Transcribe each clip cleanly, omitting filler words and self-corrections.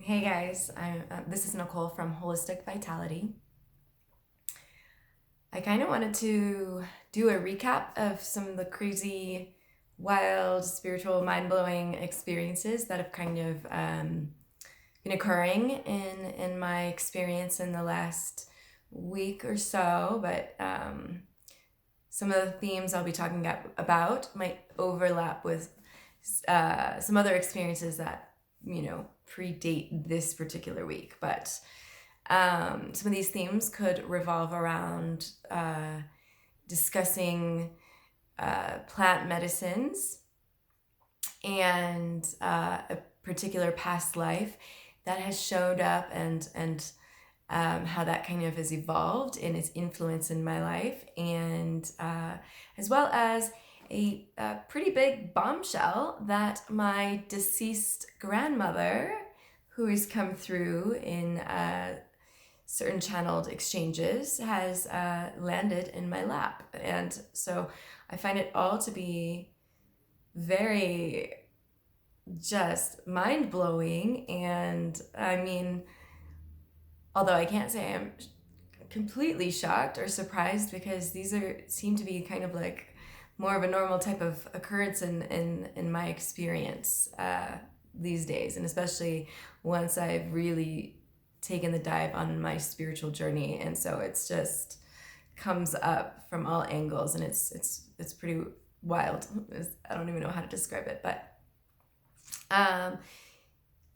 Hey guys, this is Nicole from Holistic Vitality. I kind of wanted to do a recap of some of the crazy, wild, spiritual, mind-blowing experiences that have kind of been occurring in my experience in the last week or so. But some of the themes I'll be talking about might overlap with some other experiences that predate this particular week, but some of these themes could revolve around discussing plant medicines and a particular past life that has showed up, and how that kind of has evolved in its influence in my life, and as well as a pretty big bombshell that my deceased grandmother, who has come through in certain channeled exchanges, has landed in my lap. And so I find it all to be very just mind-blowing. And I mean, although I can't say I'm completely shocked or surprised, because these seem to be kind of like more of a normal type of occurrence in my experience these days, and especially once I've really taken the dive on my spiritual journey. And so it's just comes up from all angles, and it's pretty wild. I don't even know how to describe it, but I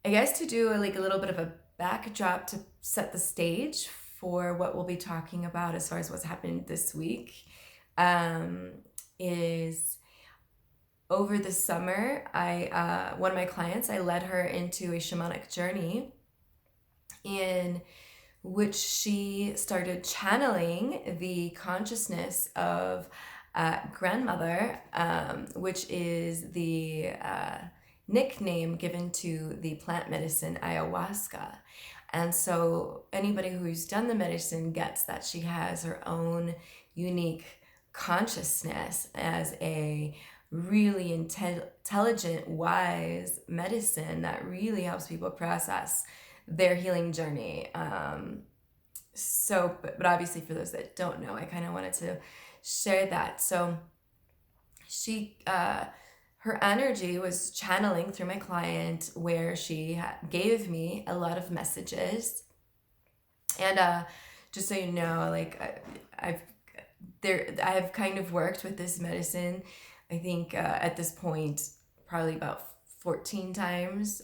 guess to do a little bit of a backdrop to set the stage for what we'll be talking about as far as what's happening this week, is over the summer, one of my clients, I led her into a shamanic journey in which she started channeling the consciousness of grandmother, which is the nickname given to the plant medicine ayahuasca. And so anybody who's done the medicine gets that she has her own unique consciousness as a really intelligent, wise medicine that really helps people process their healing journey. But obviously for those that don't know, I kind of wanted to share that. So she, her energy was channeling through my client, where she gave me a lot of messages. And just so you know, I have kind of worked with this medicine, I think at this point probably about 14 times,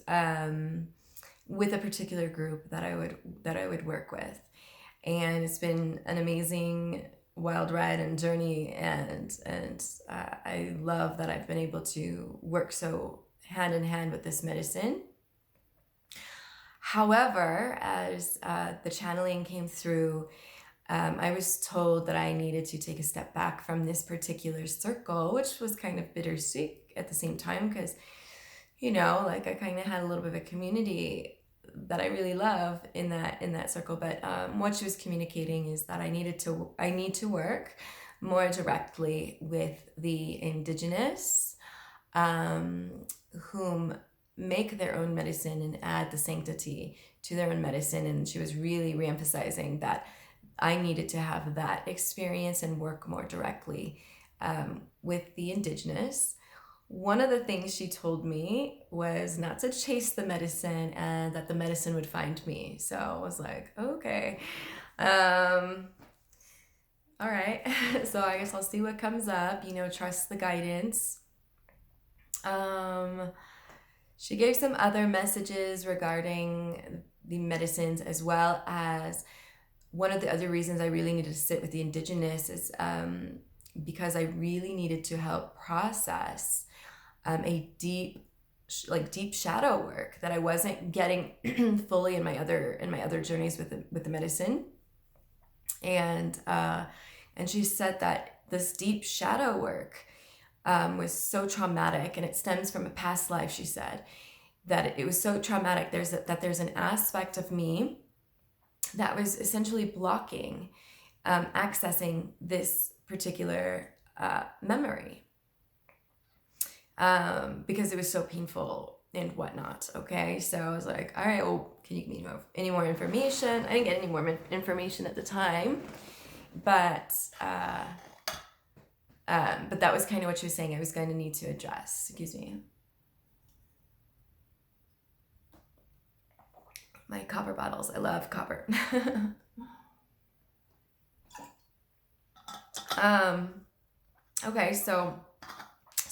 with a particular group that I would work with. And it's been an amazing wild ride and journey, and I love that I've been able to work so hand in hand with this medicine. However, as the channeling came through, I was told that I needed to take a step back from this particular circle, which was kind of bittersweet at the same time, because I kind of had a little bit of a community that I really love in that circle. But what she was communicating is that I need to work more directly with the indigenous, whom make their own medicine and add the sanctity to their own medicine. And she was really reemphasizing that I needed to have that experience and work more directly with the indigenous. One of the things she told me was not to chase the medicine, and that the medicine would find me. So I was like, okay, all right. So I guess I'll see what comes up, trust the guidance. She gave some other messages regarding the medicines, as well as one of the other reasons I really needed to sit with the indigenous is because I really needed to help process a deep shadow work that I wasn't getting fully in my other journeys with the medicine. And she said that this deep shadow work was so traumatic, and it stems from a past life. She said that it was so traumatic. There's an aspect of me that was essentially blocking accessing this particular memory, because it was so painful and whatnot. Okay, so I was like, all right, well, can you give me any more information? I didn't get any more information at the time, but that was kind of what she was saying I was going to need to address. Excuse me. My copper bottles. I love copper. Okay, so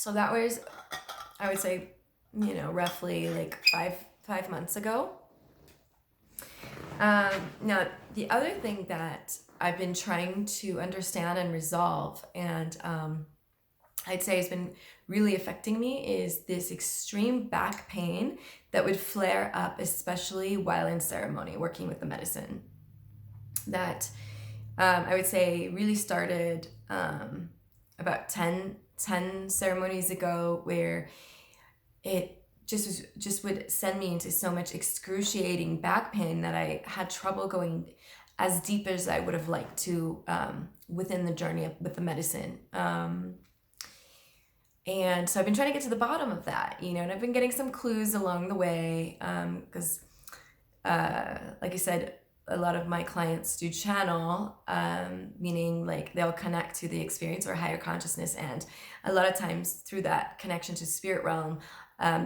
that was, I would say, roughly like five months ago. Now, the other thing that I've been trying to understand and resolve, and I'd say has been really affecting me, is this extreme back pain that would flare up, especially while in ceremony, working with the medicine. That I would say really started about 10 ceremonies ago, where it just would send me into so much excruciating back pain that I had trouble going as deep as I would have liked to within the journey with the medicine. And so I've been trying to get to the bottom of that, and I've been getting some clues along the way, because like I said, a lot of my clients do channel, meaning like they'll connect to the experience or higher consciousness, and a lot of times through that connection to spirit realm,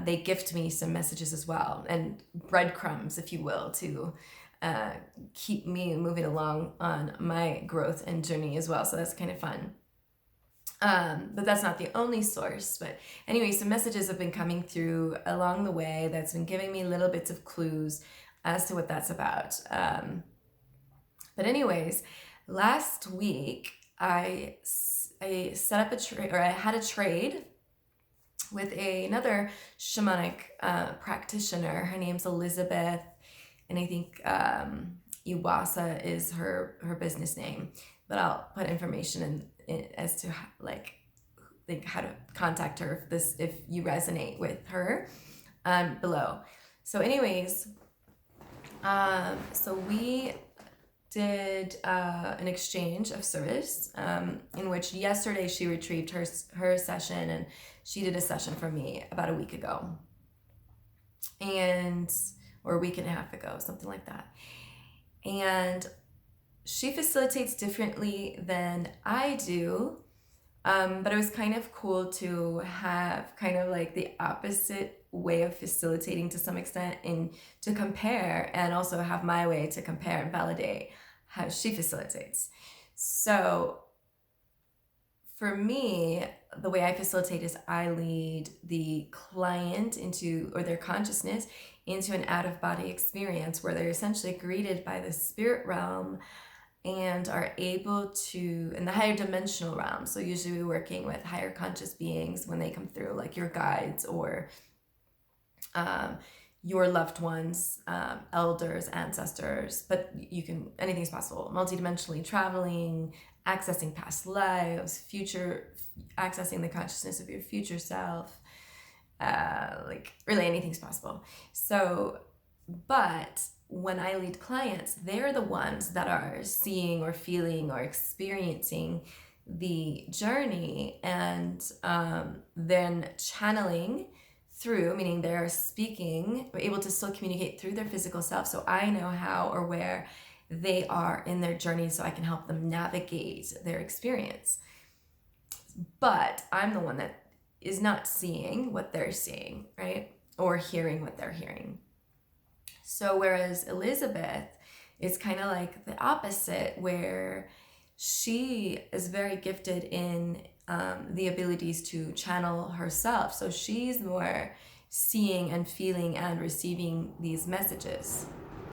they gift me some messages as well, and breadcrumbs, if you will, to keep me moving along on my growth and journey as well. So that's kind of fun. But that's not the only source. But anyway, some messages have been coming through along the way that's been giving me little bits of clues as to what that's about. But anyways, last week I set up a trade, or I had a trade with another shamanic practitioner. Her name's Elizabeth, and I think Iwasa is her business name. But I'll put information in as to how to contact her if you resonate with her below. So anyways, so we did an exchange of service in which yesterday she retrieved her session, and she did a session for me about a week ago, or a week and a half ago, something like that. And she facilitates differently than I do, but it was kind of cool to have kind of like the opposite way of facilitating to some extent, and to compare, and also have my way to compare and validate how she facilitates. So for me, the way I facilitate is I lead the client into, or their consciousness into, an out-of-body experience where they're essentially greeted by the spirit realm and are able to, in the higher dimensional realm. So usually we're working with higher conscious beings when they come through, like your guides or your loved ones, elders, ancestors, but anything's possible. Multidimensionally traveling, accessing past lives, accessing the consciousness of your future self, really anything's possible. So, but when I lead clients, they're the ones that are seeing or feeling or experiencing the journey, and then channeling through, meaning they're speaking, or able to still communicate through their physical self. So I know how or where they are in their journey, so I can help them navigate their experience. But I'm the one that is not seeing what they're seeing, right? Or hearing what they're hearing. So whereas Elizabeth is kind of like the opposite, where she is very gifted in the abilities to channel herself. So she's more seeing and feeling and receiving these messages.